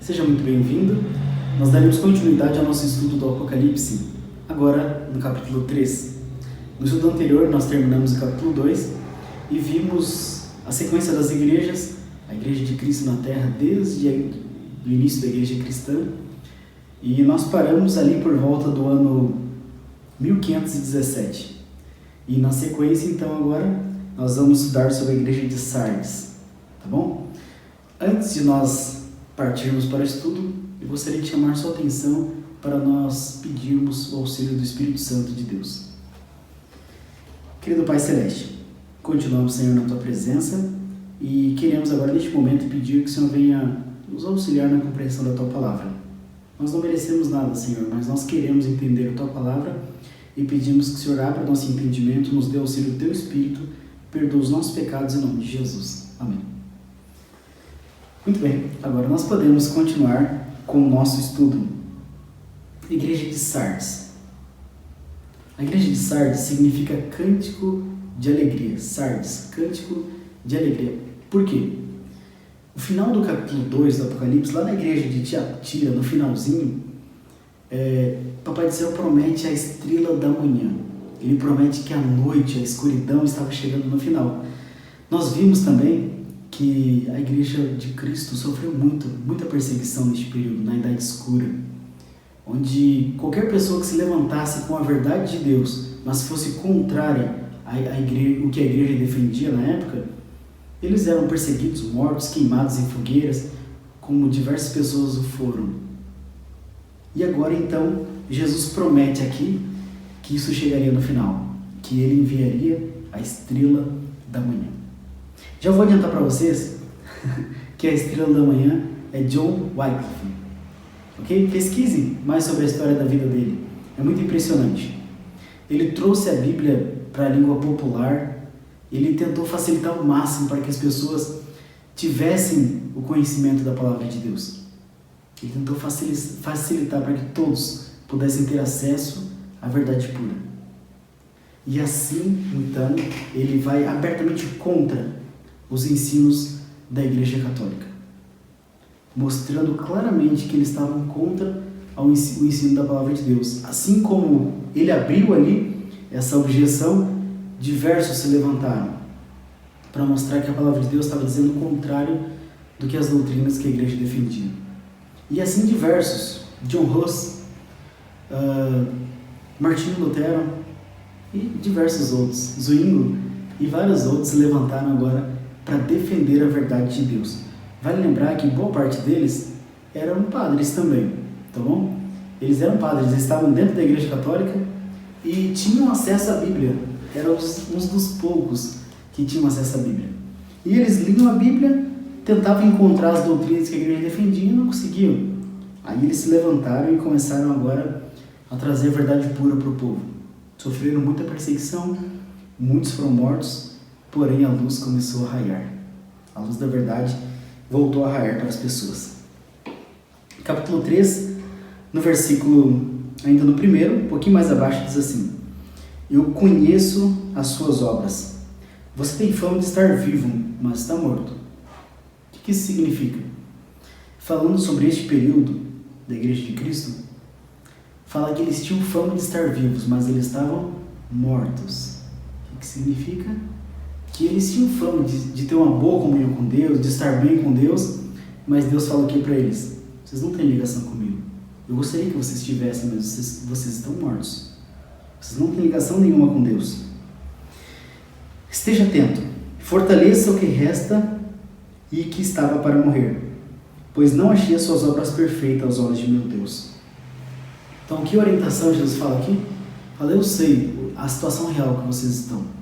Seja muito bem-vindo. Nós daremos continuidade ao nosso estudo do Apocalipse, agora no capítulo 3. No estudo anterior, nós terminamos o capítulo 2 e vimos a sequência das igrejas, a Igreja de Cristo na Terra, desde o início da Igreja Cristã. E nós paramos ali por volta do ano 1517. E na sequência, então, agora, nós vamos estudar sobre a Igreja de Sardes, tá bom? Antes de nós partirmos para o estudo, eu gostaria de chamar sua atenção para nós pedirmos o auxílio do Espírito Santo de Deus. Querido Pai Celeste, continuamos, Senhor, na Tua presença e queremos agora, neste momento, pedir que o Senhor venha nos auxiliar na compreensão da Tua Palavra. Nós não merecemos nada, Senhor, mas nós queremos entender a Tua Palavra e pedimos que o Senhor abra nosso entendimento, nos dê auxílio do Teu Espírito, perdoa os nossos pecados em nome de Jesus. Amém. Muito bem, agora nós podemos continuar com o nosso estudo. Igreja de Sardes. A Igreja de Sardes significa cântico de alegria. Sardes, cântico de alegria. Por quê? O final do capítulo 2 do Apocalipse, lá na igreja de Tiatira, no finalzinho, Papai do Céu promete a estrela da manhã. Ele promete que a noite, a escuridão estava chegando no final. Nós vimos também que a Igreja de Cristo sofreu muita perseguição neste período, na Idade Escura, onde qualquer pessoa que se levantasse com a verdade de Deus, mas fosse contrária o que a igreja defendia na época, eles eram perseguidos, mortos, queimados em fogueiras, como diversas pessoas o foram. E agora então, Jesus promete aqui que isso chegaria no final, que ele enviaria a estrela da manhã. Já vou adiantar para vocês que a estrela da manhã é John Wycliffe. Ok? Pesquisem mais sobre a história da vida dele. É muito impressionante. Ele trouxe a Bíblia para a língua popular. Ele tentou facilitar ao máximo para que as pessoas tivessem o conhecimento da palavra de Deus. Ele tentou facilitar para que todos pudessem ter acesso à verdade pura. E assim, então, ele vai abertamente contra os ensinos da Igreja Católica, mostrando claramente que eles estavam contra o ensino da palavra de Deus. Assim como ele abriu ali essa objeção, diversos se levantaram para mostrar que a palavra de Deus estava dizendo o contrário do que as doutrinas que a igreja defendia. E assim diversos, John Huss, Martinho Lutero e diversos outros, Zwingli e vários outros se levantaram agora para defender a verdade de Deus. Vale lembrar que boa parte deles eram padres também, tá bom? Eles eram padres, eles estavam dentro da Igreja Católica e tinham acesso à Bíblia. Eram uns dos poucos que tinham acesso à Bíblia. E eles liam a Bíblia, tentavam encontrar as doutrinas que a igreja defendia e não conseguiam. Aí eles se levantaram e começaram agora a trazer a verdade pura para o povo. Sofreram muita perseguição, muitos foram mortos, porém a luz começou a raiar. A luz da verdade voltou a raiar para as pessoas. Capítulo 3, no versículo, ainda no primeiro, um pouquinho mais abaixo, diz assim: Eu conheço as suas obras. Você tem fama de estar vivo, mas está morto. O que isso significa? Falando sobre este período da Igreja de Cristo, fala que eles tinham fama de estar vivos, mas eles estavam mortos. O que significa? Que eles tinham fama de ter uma boa comunhão com Deus, de estar bem com Deus, mas Deus fala aqui para eles: vocês não têm ligação comigo. Eu gostaria que vocês tivessem, mas vocês estão mortos. Vocês não têm ligação nenhuma com Deus. Esteja atento, fortaleça o que resta e que estava para morrer, pois não achei as suas obras perfeitas aos olhos de meu Deus. Então, que orientação Jesus fala aqui? Fala: eu sei a situação real que vocês estão.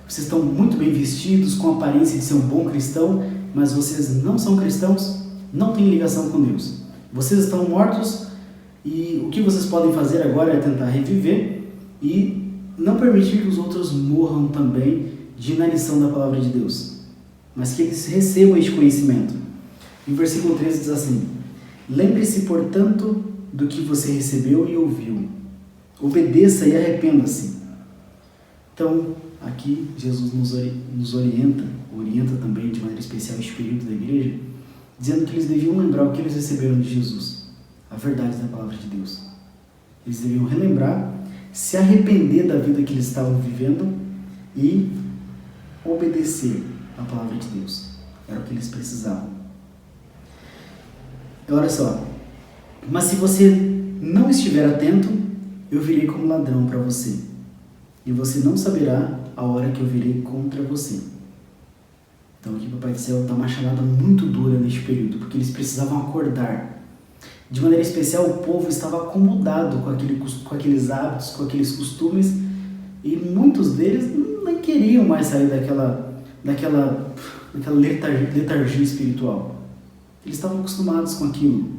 Vocês estão muito bem vestidos, com a aparência de ser um bom cristão, mas vocês não são cristãos, não têm ligação com Deus. Vocês estão mortos e o que vocês podem fazer agora é tentar reviver e não permitir que os outros morram também de inanição da palavra de Deus, mas que eles recebam este conhecimento. E o versículo 13 diz assim: lembre-se, portanto, do que você recebeu e ouviu. Obedeça e arrependa-se. Então, aqui Jesus nos orienta também de maneira especial este período da igreja, dizendo que eles deviam lembrar o que eles receberam de Jesus, a verdade da palavra de Deus. Eles deviam relembrar, se arrepender da vida que eles estavam vivendo e obedecer a palavra de Deus. Era o que eles precisavam. E olha só, mas se você não estiver atento, eu virei como ladrão para você, e você não saberá a hora que eu virei contra você. Então aqui Papai do Céu dá uma chamada muito dura neste período, porque eles precisavam acordar. De maneira especial, o povo estava acomodado com aqueles hábitos, com aqueles costumes, e muitos deles nem queriam mais sair daquela letargia espiritual. Eles estavam acostumados com aquilo.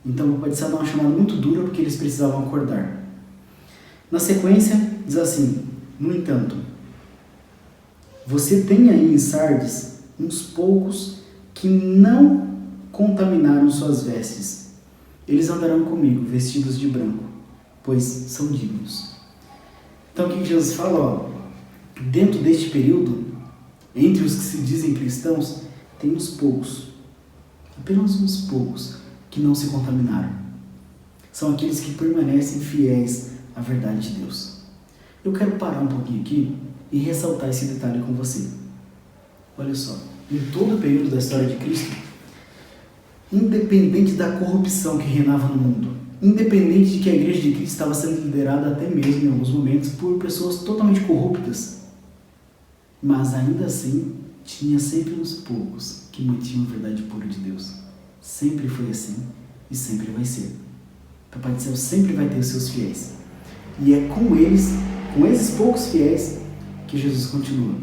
Então o Papai do Céu dá uma chamada muito dura porque eles precisavam acordar. Na sequência, diz assim: no entanto, você tem aí em Sardes uns poucos que não contaminaram suas vestes. Eles andarão comigo, vestidos de branco, pois são dignos. Então o que Jesus fala? Dentro deste período, entre os que se dizem cristãos, tem uns poucos, apenas uns poucos, que não se contaminaram. São aqueles que permanecem fiéis à verdade de Deus. Eu quero parar um pouquinho aqui e ressaltar esse detalhe com você. Olha só, em todo o período da história de Cristo, independente da corrupção que reinava no mundo, independente de que a Igreja de Cristo estava sendo liderada até mesmo em alguns momentos por pessoas totalmente corruptas, mas ainda assim tinha sempre uns poucos que mantinham a verdade pura de Deus. Sempre foi assim e sempre vai ser. O Papai do Céu sempre vai ter os seus fiéis. E é com eles, com esses poucos fiéis, que Jesus continua.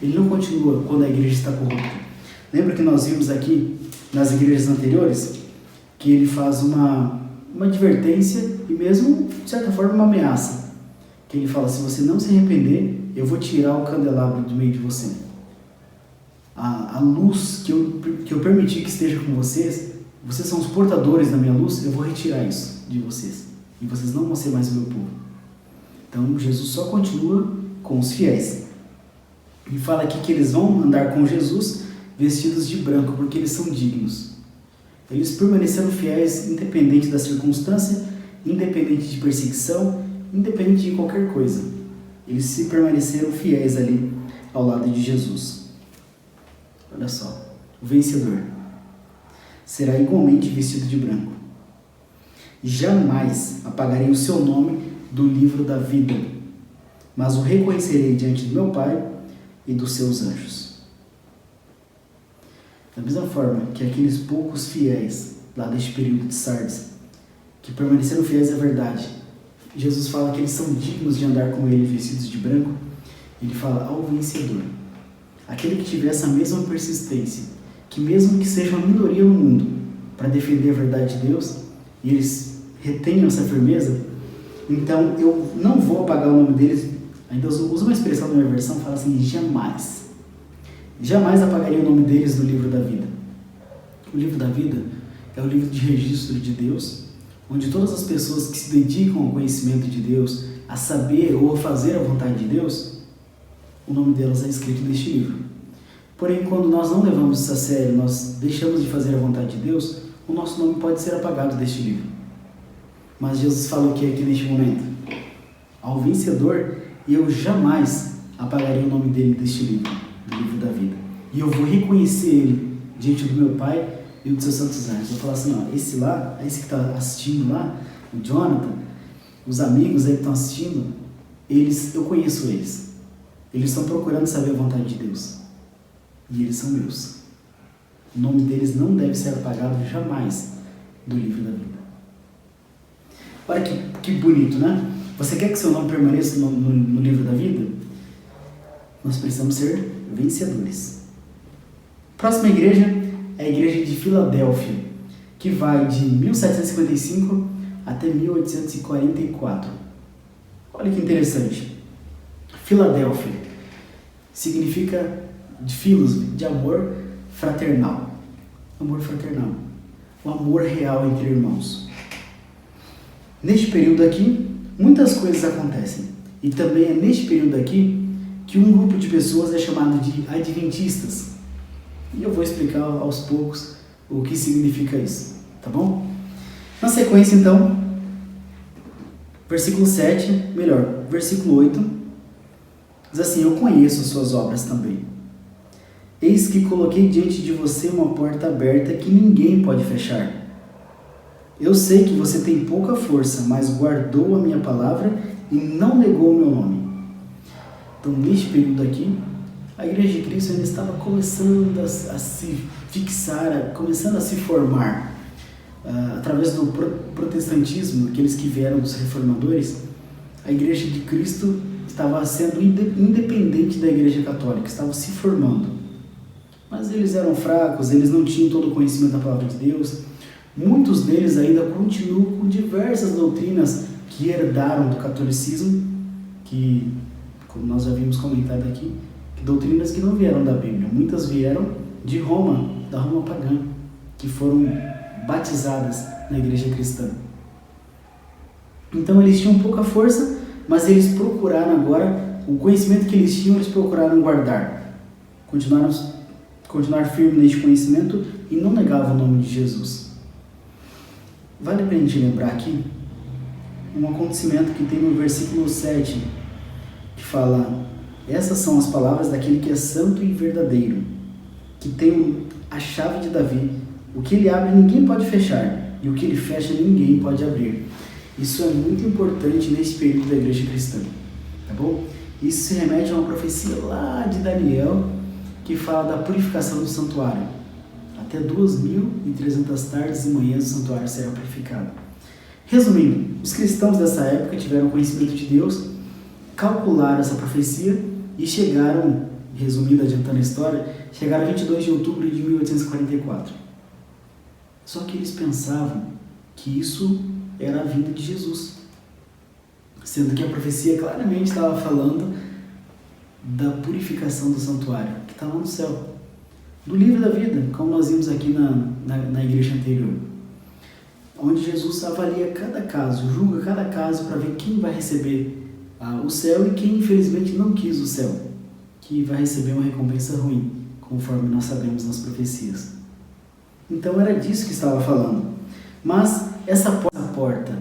Ele não continua quando a igreja está corrupta. Lembra que nós vimos aqui nas igrejas anteriores que ele faz uma advertência e mesmo, de certa forma, uma ameaça. Que ele fala: se você não se arrepender, eu vou tirar o candelabro do meio de você. A luz que eu permiti que esteja com vocês são os portadores da minha luz, eu vou retirar isso de vocês. E vocês não vão ser mais o meu povo. Então, Jesus só continua com os fiéis. E fala aqui que eles vão andar com Jesus vestidos de branco, porque eles são dignos. Eles permaneceram fiéis independente da circunstância, independente de perseguição, independente de qualquer coisa. Eles se permaneceram fiéis ali ao lado de Jesus. Olha só, o vencedor será igualmente vestido de branco. Jamais apagarei o seu nome do livro da vida, mas o reconhecerei diante do meu Pai e dos seus anjos. Da mesma forma que aqueles poucos fiéis lá deste período de Sardes, que permaneceram fiéis à verdade, Jesus fala que eles são dignos de andar com ele vestidos de branco. Ele fala ao vencedor, aquele que tiver essa mesma persistência, que mesmo que seja uma minoria no mundo, para defender a verdade de Deus, e eles retenham essa firmeza, então eu não vou apagar o nome deles. Ainda uso uma expressão da minha versão, fala assim: jamais. Jamais apagaria o nome deles do livro da vida. O livro da vida é o livro de registro de Deus, onde todas as pessoas que se dedicam ao conhecimento de Deus, a saber ou a fazer a vontade de Deus, o nome delas é escrito neste livro. Porém, quando nós não levamos isso a sério, nós deixamos de fazer a vontade de Deus, o nosso nome pode ser apagado deste livro. Mas Jesus fala o que aqui neste momento? Ao vencedor, eu jamais apagarei o nome dele deste livro, do livro da vida. E eu vou reconhecer ele diante do meu Pai e dos seus santos anjos. Eu vou falar assim: ó, esse que está assistindo lá, o Jonathan, os amigos aí que estão assistindo, eu conheço eles. Eles estão procurando saber a vontade de Deus. E eles são meus. O nome deles não deve ser apagado jamais do livro da vida. Olha que bonito, né? Você quer que seu nome permaneça no livro da vida? Nós precisamos ser vencedores. Próxima igreja é a igreja de Filadélfia, que vai de 1755 até 1844. Olha que interessante. Filadélfia significa de filos, de amor fraternal. Amor fraternal. O amor real entre irmãos. Neste período aqui, muitas coisas acontecem. E também é neste período aqui que um grupo de pessoas é chamado de adventistas. E eu vou explicar aos poucos o que significa isso, tá bom? Na sequência, então, versículo 8, diz assim: eu conheço as suas obras também. Eis que coloquei diante de você uma porta aberta que ninguém pode fechar. Eu sei que você tem pouca força, mas guardou a minha palavra e não negou o meu nome. Então, neste período aqui, a Igreja de Cristo ainda estava começando a se fixar, começando a se formar. Através do protestantismo, aqueles que vieram dos reformadores, a Igreja de Cristo estava sendo independente da Igreja Católica, estava se formando. Mas eles eram fracos, eles não tinham todo o conhecimento da Palavra de Deus. Muitos deles ainda continuam com diversas doutrinas que herdaram do catolicismo, que, como nós já vimos comentado aqui, que doutrinas que não vieram da Bíblia, muitas vieram de Roma, da Roma pagã, que foram batizadas na igreja cristã. Então eles tinham pouca força, mas eles procuraram agora, o conhecimento que eles tinham, eles procuraram guardar. Continuar firme neste conhecimento e não negavam o nome de Jesus. Vale a pena a gente lembrar aqui um acontecimento que tem no versículo 7, que fala: essas são as palavras daquele que é santo e verdadeiro, que tem a chave de Davi. O que ele abre ninguém pode fechar, e o que ele fecha ninguém pode abrir. Isso é muito importante nesse período da igreja cristã, tá bom? Isso se remete a uma profecia lá de Daniel, que fala da purificação do santuário. Até 2.300 tardes e manhãs o santuário será purificado. Resumindo, os cristãos dessa época tiveram conhecimento de Deus, calcularam essa profecia e chegaram, resumindo, adiantando a história, chegaram a 22 de outubro de 1844. Só que eles pensavam que isso era a vinda de Jesus, sendo que a profecia claramente estava falando da purificação do santuário, que está lá no céu. Do livro da vida, como nós vimos aqui na igreja anterior, onde Jesus avalia cada caso, julga cada caso para ver quem vai receber o céu e quem infelizmente não quis o céu, que vai receber uma recompensa ruim, conforme nós sabemos nas profecias. Então era disso que estava falando. Mas essa porta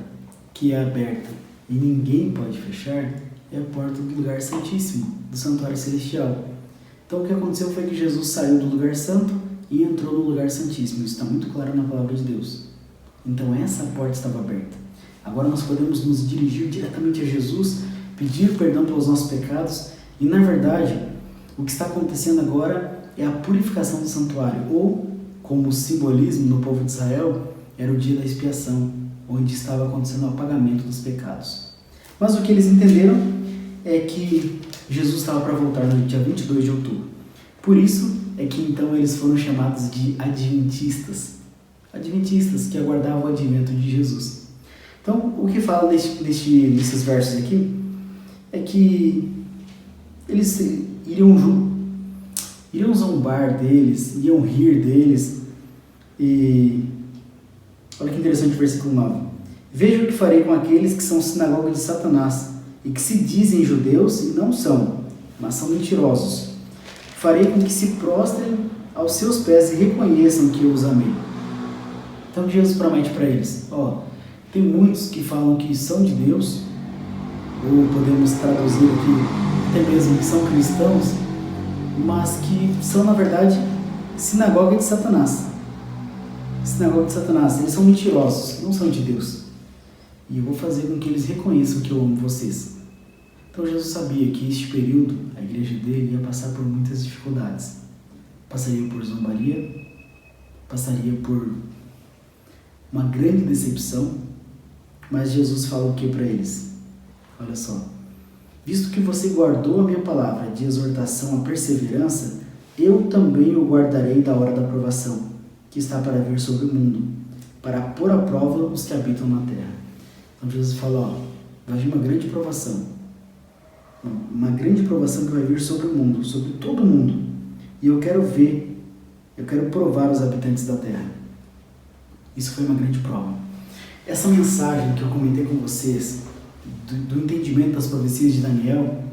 que é aberta e ninguém pode fechar é a porta do lugar santíssimo, do santuário celestial. Então o que aconteceu foi que Jesus saiu do lugar santo e entrou no lugar santíssimo. Isso está muito claro na palavra de Deus. Então essa porta estava aberta. Agora nós podemos nos dirigir diretamente a Jesus, pedir perdão pelos nossos pecados e, na verdade, o que está acontecendo agora é a purificação do santuário, ou, como simbolismo no povo de Israel, era o dia da expiação, onde estava acontecendo o apagamento dos pecados. Mas o que eles entenderam é que Jesus estava para voltar no dia 22 de outubro. Por isso é que então eles foram chamados de adventistas. Adventistas que aguardavam o advento de Jesus. Então, o que fala nesses versos aqui é que eles iriam zombar deles, iriam rir deles. E olha que interessante o versículo 9. Veja o que farei com aqueles que são sinagoga de Satanás e que se dizem judeus e não são, mas são mentirosos. Farei com que se prostrem aos seus pés e reconheçam que eu os amei. Então Jesus promete para eles, tem muitos que falam que são de Deus, ou podemos traduzir aqui até mesmo que são cristãos, mas que são na verdade sinagoga de Satanás. Sinagoga de Satanás, eles são mentirosos, não são de Deus. E eu vou fazer com que eles reconheçam que eu amo vocês. Então Jesus sabia que este período, a igreja dele ia passar por muitas dificuldades. Passaria por zombaria, passaria por uma grande decepção, mas Jesus fala o que para eles? Olha só. Visto que você guardou a minha palavra de exortação à perseverança, eu também o guardarei da hora da provação, que está para vir sobre o mundo, para pôr à prova os que habitam na terra. Então Jesus fala, vai vir uma grande provação. Uma grande provação que vai vir sobre o mundo, sobre todo mundo. E eu quero provar os habitantes da terra. Isso foi uma grande prova. Essa mensagem que eu comentei com vocês, do entendimento das profecias de Daniel,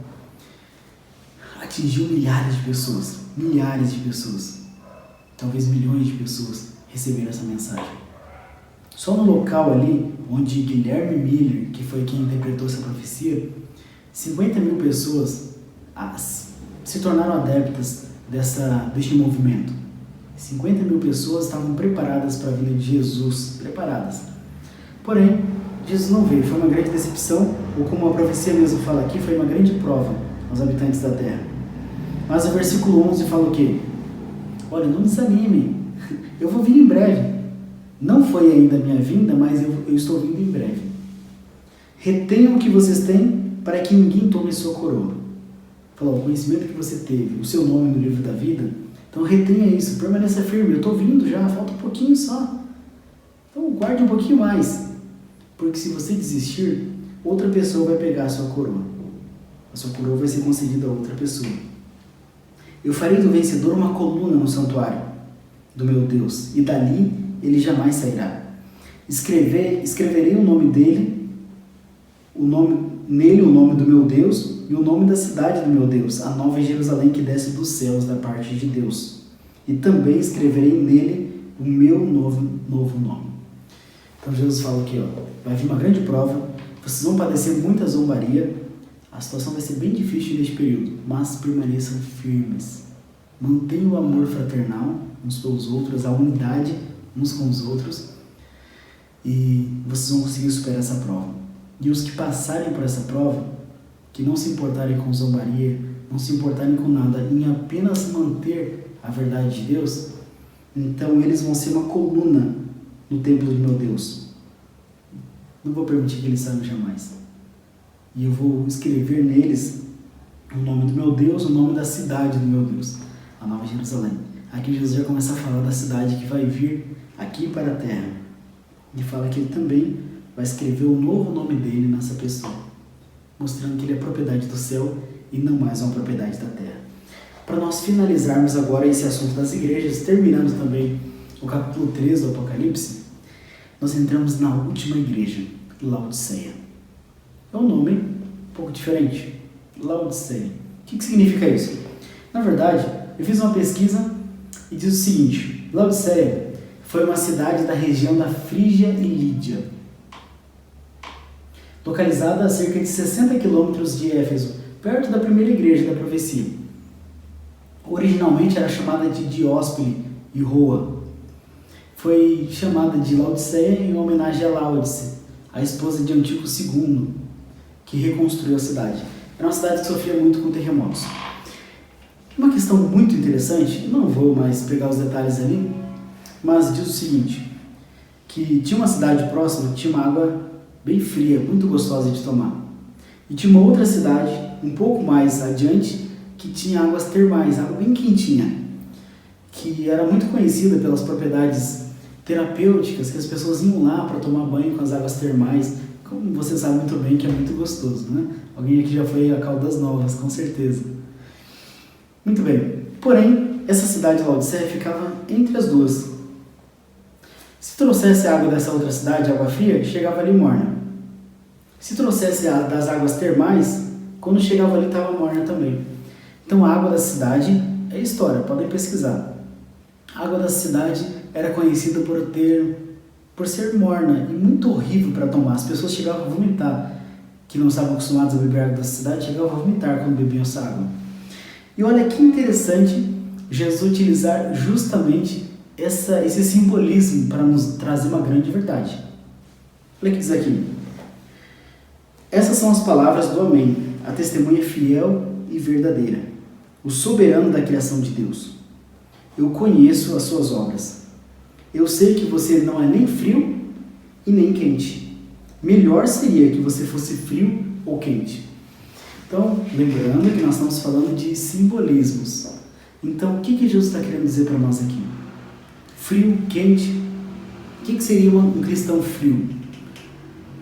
atingiu milhares de pessoas, talvez milhões de pessoas. receberam essa mensagem. Só no local ali, onde Guilherme Miller, que foi quem interpretou essa profecia, 50 mil pessoas se tornaram adeptas deste movimento. 50 mil pessoas estavam preparadas para a vinda de Jesus, preparadas. Porém, Jesus não veio, foi uma grande decepção, ou como a profecia mesmo fala aqui, foi uma grande prova aos habitantes da terra. Mas o versículo 11 fala o quê? Olha, não desanimem, eu vou vir em breve. Não foi ainda a minha vinda, mas eu estou vindo em breve. Retenham o que vocês têm para que ninguém tome sua coroa. Falou, o conhecimento que você teve, o seu nome no livro da vida, então retenha isso, permaneça firme, eu estou vindo já, falta um pouquinho só. Então guarde um pouquinho mais, porque se você desistir, outra pessoa vai pegar a sua coroa. A sua coroa vai ser concedida a outra pessoa. Eu farei do vencedor uma coluna no santuário do meu Deus, e dali ele jamais sairá. Escreverei o nome dele, nele o nome do meu Deus e o nome da cidade do meu Deus, a nova Jerusalém que desce dos céus da parte de Deus. E também escreverei nele o meu novo nome. Então Jesus fala aqui, vai vir uma grande prova, vocês vão padecer muita zombaria, a situação vai ser bem difícil neste período, mas permaneçam firmes. Mantenham o amor fraternal uns pelos outros, a unidade uns com os outros, e vocês vão conseguir superar essa prova. E os que passarem por essa prova, que não se importarem com zombaria, não se importarem com nada, em apenas manter a verdade de Deus, então eles vão ser uma coluna no templo de meu Deus. Não vou permitir que eles saiam jamais. E eu vou escrever neles o nome do meu Deus, o nome da cidade do meu Deus, a nova Jerusalém. Aqui Jesus já começa a falar da cidade que vai vir aqui para a terra. E fala que ele também vai escrever o novo nome dele nessa pessoa, mostrando que ele é propriedade do céu e não mais uma propriedade da terra. Para nós finalizarmos agora esse assunto das igrejas, terminando também o capítulo 3 do Apocalipse, nós entramos na última igreja, Laodiceia. É um nome um pouco diferente, Laodiceia. O que significa isso? Na verdade, eu fiz uma pesquisa e diz o seguinte: Laodiceia foi uma cidade da região da Frígia e Lídia, localizada a cerca de 60 quilômetros de Éfeso, perto da primeira igreja da profecia. Originalmente era chamada de Dióspile e Roa. Foi chamada de Laodiceia em homenagem a Laodice, a esposa de Antíoco II, que reconstruiu a cidade. Era uma cidade que sofria muito com terremotos. Uma questão muito interessante, não vou mais pegar os detalhes ali, mas diz o seguinte, que tinha uma cidade próxima que tinha uma água bem fria, muito gostosa de tomar. E tinha uma outra cidade, um pouco mais adiante, que tinha águas termais, água bem quentinha, que era muito conhecida pelas propriedades terapêuticas, que as pessoas iam lá para tomar banho com as águas termais, como você sabe muito bem que é muito gostoso, né? Alguém aqui já foi a Caldas Novas, com certeza. Muito bem, porém, essa cidade de Laodiceia ficava entre as duas. Se trouxesse a água dessa outra cidade, água fria, chegava ali morna. Se trouxesse das águas termais, quando chegava ali estava morna também. Então a água da cidade é história, podem pesquisar. A água da cidade era conhecida por ser morna e muito horrível para tomar. As pessoas chegavam a vomitar, que não estavam acostumadas a beber água da cidade, chegavam a vomitar quando bebiam essa água. E olha que interessante Jesus utilizar justamente esse simbolismo para nos trazer uma grande verdade. Olha o que diz aqui. Essas são as palavras do Amém, a testemunha fiel e verdadeira, o soberano da criação de Deus. Eu conheço as suas obras. Eu sei que você não é nem frio e nem quente. Melhor seria que você fosse frio ou quente. Então, lembrando que nós estamos falando de simbolismos. Então, o que Jesus está querendo dizer para nós aqui? Frio, quente. O que seria um cristão frio?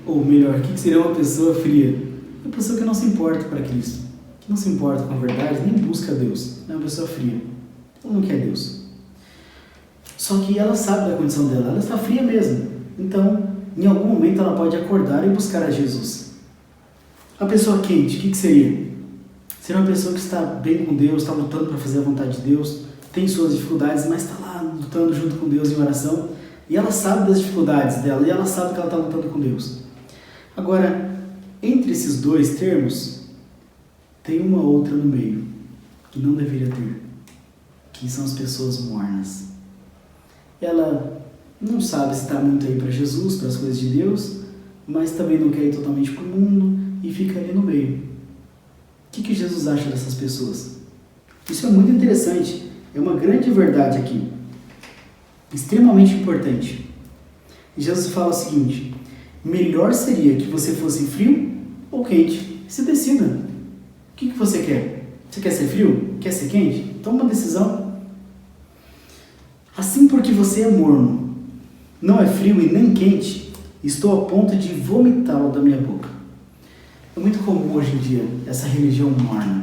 Ou melhor, o que seria uma pessoa fria? Uma pessoa que não se importa para Cristo, que não se importa com a verdade, nem busca Deus. É uma pessoa fria. Ela não quer Deus. Só que ela sabe da condição dela, ela está fria mesmo. Então, em algum momento ela pode acordar e buscar a Jesus. A pessoa quente, o que seria? Seria uma pessoa que está bem com Deus, está lutando para fazer a vontade de Deus, tem suas dificuldades, mas está lá lutando junto com Deus em oração, e ela sabe das dificuldades dela, e ela sabe que ela está lutando com Deus. Agora, entre esses dois termos, tem uma outra no meio, que não deveria ter, que são as pessoas mornas. Ela não sabe se está muito aí para Jesus, para as coisas de Deus, mas também não quer ir totalmente para o mundo e fica ali no meio. O que Jesus acha dessas pessoas? Isso é muito interessante, é uma grande verdade aqui, extremamente importante. E Jesus fala o seguinte: melhor seria que você fosse frio ou quente. Se decida. O que você quer? Você quer ser frio? Quer ser quente? Toma uma decisão. Assim, porque você é morno, não é frio e nem quente, estou a ponto de vomitá-lo da minha boca. É muito comum hoje em dia essa religião morna.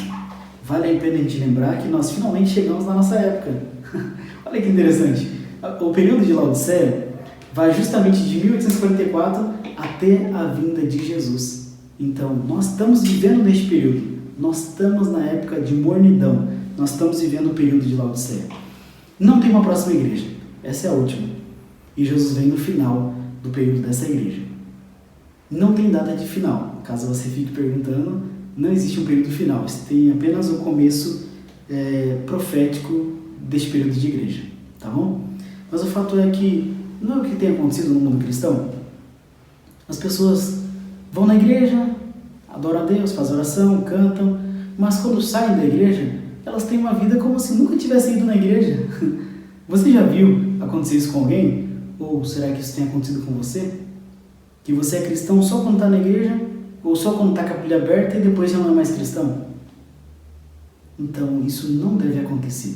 Vale a pena a gente lembrar que nós finalmente chegamos na nossa época. Olha que interessante. O período de Laodiceia vai justamente de 1844 até a vinda de Jesus. Então, nós estamos vivendo neste período. Nós estamos na época de mornidão. Nós estamos vivendo o período de Laodiceia. Não tem uma próxima igreja. Essa é a última. E Jesus vem no final do período dessa igreja. Não tem data de final. Caso você fique perguntando, não existe um período final. Tem apenas o começo profético deste período de igreja. Tá bom? Mas o fato é que não é o que tem acontecido no mundo cristão. As pessoas vão na igreja, adoram a Deus, fazem oração, cantam, mas quando saem da igreja, elas têm uma vida como se nunca tivessem ido na igreja. Você já viu acontecer isso com alguém? Ou será que isso tem acontecido com você? Que você é cristão só quando está na igreja, ou só quando está com a Bíblia aberta e depois já não é mais cristão? Então, isso não deve acontecer,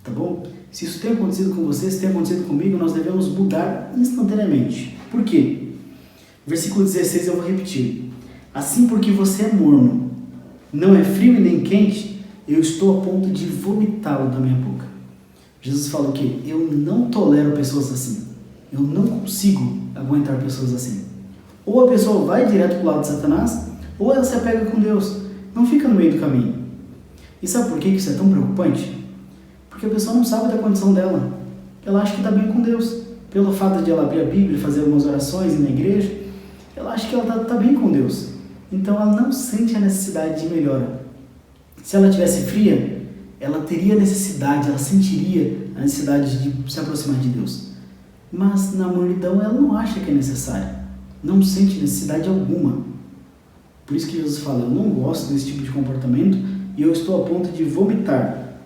tá bom? Se isso tem acontecido com você, se tem acontecido comigo, nós devemos mudar instantaneamente. Por quê? Versículo 16 eu vou repetir. Assim, porque você é morno, não é frio e nem quente, eu estou a ponto de vomitá-lo da minha boca. Jesus fala o quê? Eu não tolero pessoas assim. Eu não consigo aguentar pessoas assim. Ou a pessoa vai direto para o lado de Satanás, ou ela se apega com Deus. Não fica no meio do caminho. E sabe por que isso é tão preocupante? Porque a pessoa não sabe da condição dela. Ela acha que está bem com Deus. Pelo fato de ela abrir a Bíblia, fazer algumas orações na igreja, ela acha que ela está bem com Deus. Então ela não sente a necessidade de melhora. Se ela tivesse fria, ela teria necessidade, ela sentiria a necessidade de se aproximar de Deus. Mas na mornidão ela não acha que é necessário. Não sente necessidade alguma. Por isso que Jesus fala, eu não gosto desse tipo de comportamento e eu estou a ponto de vomitar.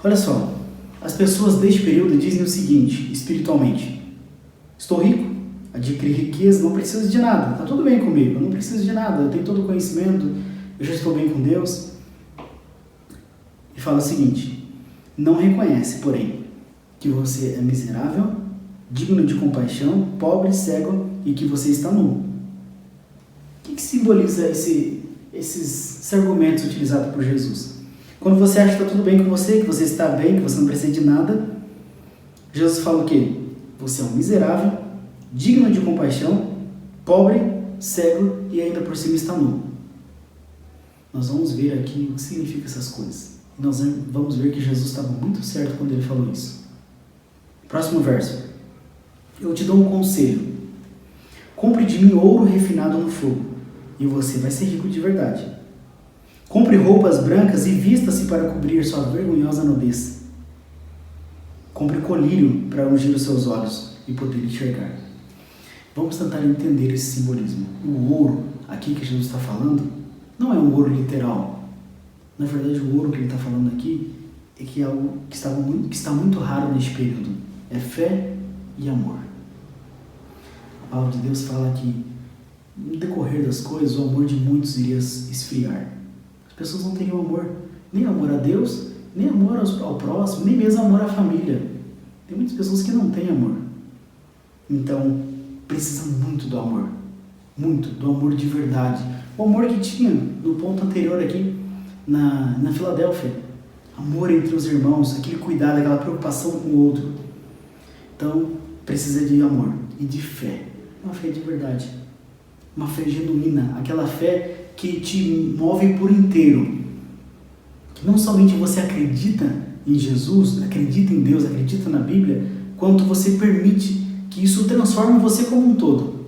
Olha só, as pessoas deste período dizem o seguinte, espiritualmente: estou rico, adquiri riqueza, não preciso de nada, está tudo bem comigo, eu não preciso de nada, eu tenho todo o conhecimento, eu já estou bem com Deus. E fala o seguinte: não reconhece, porém, que você é miserável, digno de compaixão, pobre, cego e que você está nu. O que simboliza esses argumentos utilizados por Jesus? Quando você acha que está tudo bem com você, que você está bem, que você não precisa de nada, Jesus fala o quê? Você é um miserável, digno de compaixão, pobre, cego e ainda por cima está nu. Nós vamos ver aqui o que significa essas coisas. E nós vamos ver que Jesus estava muito certo quando ele falou isso. Próximo verso. Eu te dou um conselho. Compre de mim ouro refinado no fogo, e você vai ser rico de verdade. Compre roupas brancas e vista-se para cobrir sua vergonhosa nudez. Compre colírio para ungir os seus olhos e poder enxergar. Vamos tentar entender esse simbolismo. O ouro, aqui que Jesus está falando, não é um ouro literal. Na verdade, o ouro que ele está falando aqui é que é algo que está muito raro neste período. É fé e amor. A palavra de Deus fala que, no decorrer das coisas, o amor de muitos iria esfriar. As pessoas não teriam amor, nem amor a Deus, nem amor ao próximo, nem mesmo amor à família. Tem muitas pessoas que não têm amor. Então, precisam muito do amor. Muito, do amor de verdade. O amor que tinha no ponto anterior aqui, na Filadélfia. Amor entre os irmãos, aquele cuidado, aquela preocupação com o outro. Então, precisa de amor e de fé. Uma fé de verdade. Uma fé genuína. Aquela fé que te move por inteiro. Que não somente você acredita em Jesus, acredita em Deus, acredita na Bíblia, quanto você permite que isso transforme você como um todo.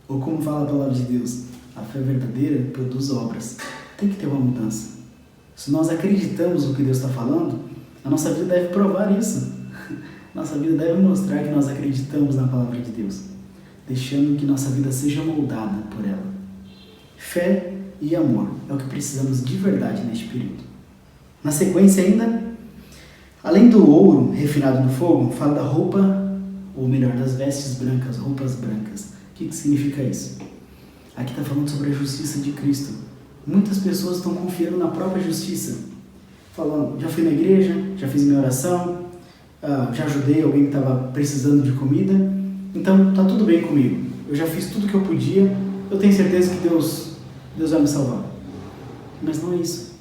Ou como fala a palavra de Deus, a fé verdadeira produz obras. Tem que ter uma mudança. Se nós acreditamos no que Deus está falando, a nossa vida deve provar isso. Nossa vida deve mostrar que nós acreditamos na palavra de Deus, deixando que nossa vida seja moldada por ela. Fé e amor é o que precisamos de verdade neste período. Na sequência ainda, além do ouro refinado no fogo, fala da roupa, ou melhor, das vestes brancas, roupas brancas. O que significa isso? Aqui está falando sobre a justiça de Cristo. Muitas pessoas estão confiando na própria justiça, falando, já fui na igreja, já fiz minha oração, já ajudei alguém que estava precisando de comida, então está tudo bem comigo. Eu já fiz tudo que eu podia, eu tenho certeza que Deus vai me salvar. Mas não é isso.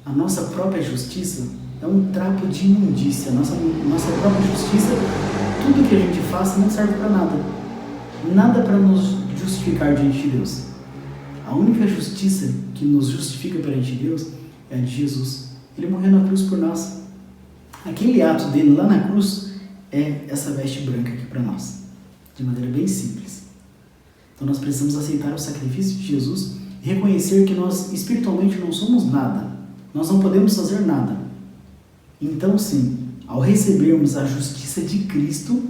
A nossa própria justiça é um trapo de imundícia. Nossa própria justiça, tudo que a gente faça não serve para nada. Nada para nos justificar diante de Deus. A única justiça que nos justifica perante Deus é a de Jesus. Ele morreu na cruz por nós. Aquele ato dele lá na cruz é essa veste branca aqui para nós. De maneira bem simples. Então nós precisamos aceitar o sacrifício de Jesus e reconhecer que nós espiritualmente não somos nada. Nós não podemos fazer nada. Então sim, ao recebermos a justiça de Cristo,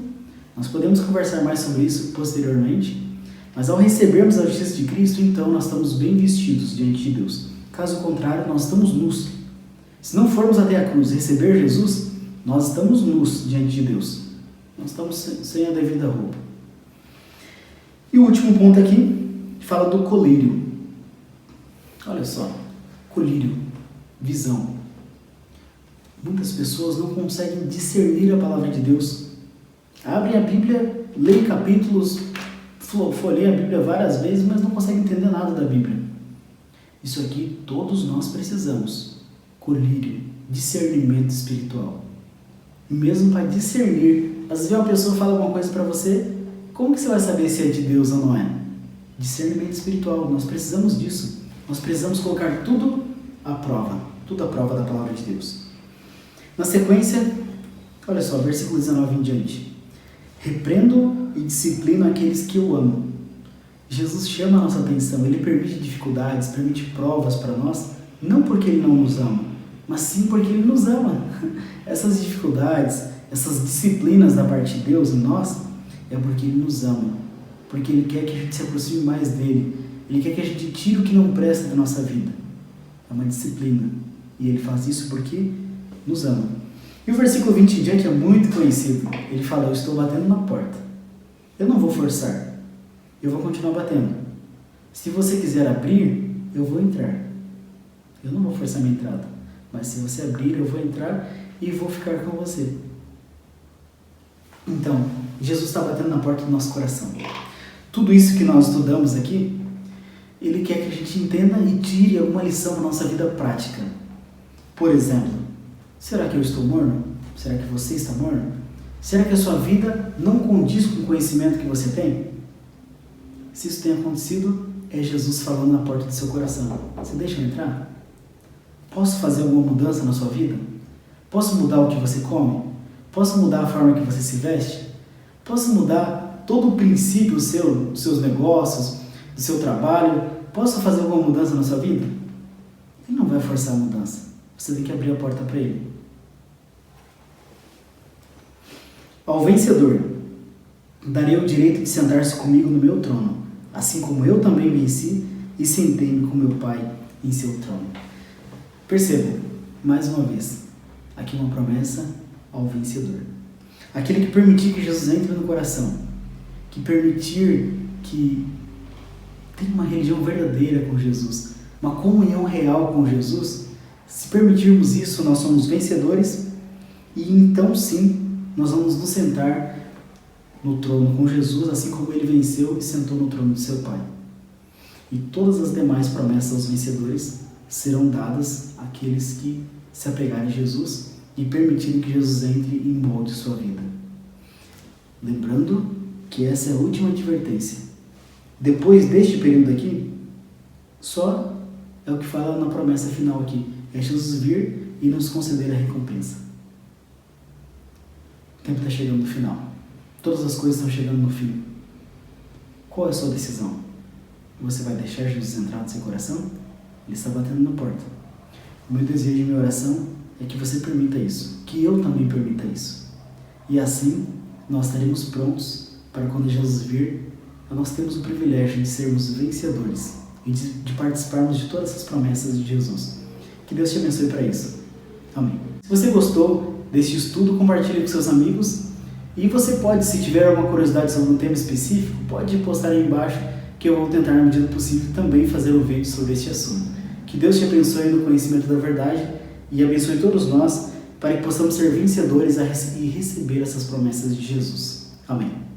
nós podemos conversar mais sobre isso posteriormente, mas ao recebermos a justiça de Cristo, então nós estamos bem vestidos diante de Deus. Caso contrário, nós estamos nus. Se não formos até a cruz receber Jesus, nós estamos nus diante de Deus. Nós estamos sem a devida roupa. E o último ponto aqui fala do colírio. Olha só, colírio, visão. Muitas pessoas não conseguem discernir a palavra de Deus. Abrem a Bíblia, leem capítulos, folheiam a Bíblia várias vezes, mas não conseguem entender nada da Bíblia. Isso aqui todos nós precisamos. Colírio, discernimento espiritual. E mesmo para discernir, às vezes uma pessoa fala alguma coisa para você, como que você vai saber se é de Deus ou não é? Discernimento espiritual, nós precisamos disso. Nós precisamos colocar tudo à prova da palavra de Deus. Na sequência, olha só, versículo 19 em diante. Repreendo e disciplino aqueles que eu amo. Jesus chama a nossa atenção, Ele permite dificuldades, permite provas para nós, não porque Ele não nos ama, mas sim porque Ele nos ama. Essas dificuldades, essas disciplinas da parte de Deus em nós, é porque Ele nos ama, porque Ele quer que a gente se aproxime mais dEle, Ele quer que a gente tire o que não presta da nossa vida. É uma disciplina, e Ele faz isso porque nos ama. E o versículo 20 em diante é muito conhecido. Ele fala, eu estou batendo na porta. Eu não vou forçar. Eu vou continuar batendo. Se você quiser abrir, eu vou entrar. Eu não vou forçar minha entrada. Mas se você abrir, eu vou entrar e vou ficar com você. Então, Jesus está batendo na porta do nosso coração. Tudo isso que nós estudamos aqui, Ele quer que a gente entenda e tire alguma lição da nossa vida prática. Por exemplo, será que eu estou morno? Será que você está morno? Será que a sua vida não condiz com o conhecimento que você tem? Se isso tem acontecido, é Jesus falando na porta do seu coração. Você deixa eu entrar? Posso fazer alguma mudança na sua vida? Posso mudar o que você come? Posso mudar a forma que você se veste? Posso mudar todo o princípio dos seus negócios, do seu trabalho? Posso fazer alguma mudança na sua vida? Ele não vai forçar a mudança. Você tem que abrir a porta para Ele. Ao vencedor, darei o direito de sentar-se comigo no meu trono, assim como eu também venci e sentei-me com meu Pai em seu trono. Perceba, mais uma vez, aqui uma promessa ao vencedor. Aquele que permitir que Jesus entre no coração, que permitir que tenha uma religião verdadeira com Jesus, uma comunhão real com Jesus, se permitirmos isso, nós somos vencedores e então sim, nós vamos nos sentar no trono com Jesus, assim como Ele venceu e sentou no trono de seu Pai. E todas as demais promessas aos vencedores serão dadas àqueles que se apegarem a Jesus e permitirem que Jesus entre e molde sua vida. Lembrando que essa é a última advertência. Depois deste período aqui, só é o que fala na promessa final aqui. É Jesus vir e nos conceder a recompensa. O tempo está chegando no final. Todas as coisas estão chegando no fim. Qual é a sua decisão? Você vai deixar Jesus entrar no seu coração? Ele está batendo na porta. O meu desejo e minha oração é que você permita isso, que eu também permita isso. E assim, nós estaremos prontos para quando Jesus vir, nós temos o privilégio de sermos vencedores e de participarmos de todas essas promessas de Jesus. Que Deus te abençoe para isso. Amém. Se você gostou deste estudo, compartilhe com seus amigos. E você pode, se tiver alguma curiosidade sobre um tema específico, pode postar aí embaixo que eu vou tentar, na medida do possível, também fazer um vídeo sobre este assunto. Que Deus te abençoe no conhecimento da verdade e abençoe todos nós para que possamos ser vencedores e receber essas promessas de Jesus. Amém.